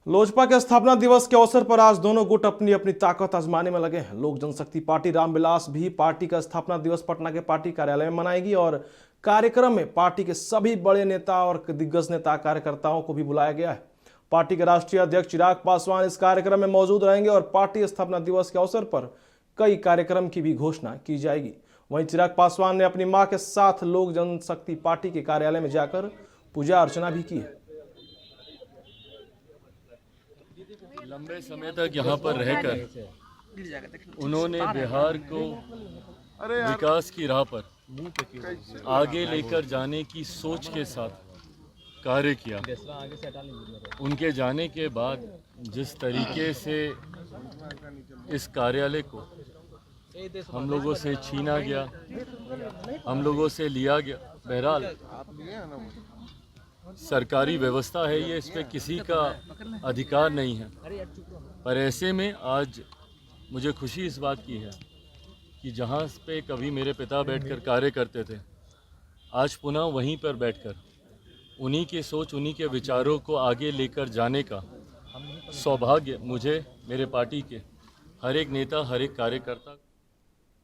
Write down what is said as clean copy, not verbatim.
लोजपा के स्थापना दिवस के अवसर पर आज दोनों गुट अपनी अपनी ताकत आजमाने में लगे हैं। लोक जनशक्ति पार्टी रामविलास भी पार्टी का स्थापना दिवस पटना के पार्टी कार्यालय में मनाएगी और कार्यक्रम में पार्टी के सभी बड़े नेता और दिग्गज नेता कार्यकर्ताओं को भी बुलाया गया है। पार्टी के राष्ट्रीय अध्यक्ष चिराग पासवान इस कार्यक्रम में मौजूद रहेंगे और पार्टी स्थापना दिवस के अवसर पर कई कार्यक्रम की भी घोषणा की जाएगी। वहीं चिराग पासवान ने अपनी मां के साथ लोक जनशक्ति पार्टी के कार्यालय में जाकर पूजा अर्चना भी की है। लंबे समय तक यहाँ पर रहकर उन्होंने बिहार को विकास की राह पर आगे लेकर जाने की सोच के साथ कार्य किया। उनके जाने के बाद जिस तरीके से इस कार्यालय को हम लोगों से छीना गया, हम लोगों से लिया गया, बहरहाल सरकारी व्यवस्था है ये, इस पे किसी का अधिकार नहीं है। पर ऐसे में आज मुझे खुशी इस बात की है कि जहाँ पे कभी मेरे पिता बैठकर कार्य करते थे, आज पुनः वहीं पर बैठकर उन्हीं की सोच, उन्हीं के विचारों को आगे लेकर जाने का सौभाग्य मुझे, मेरे पार्टी के हर एक नेता, हर एक कार्यकर्ता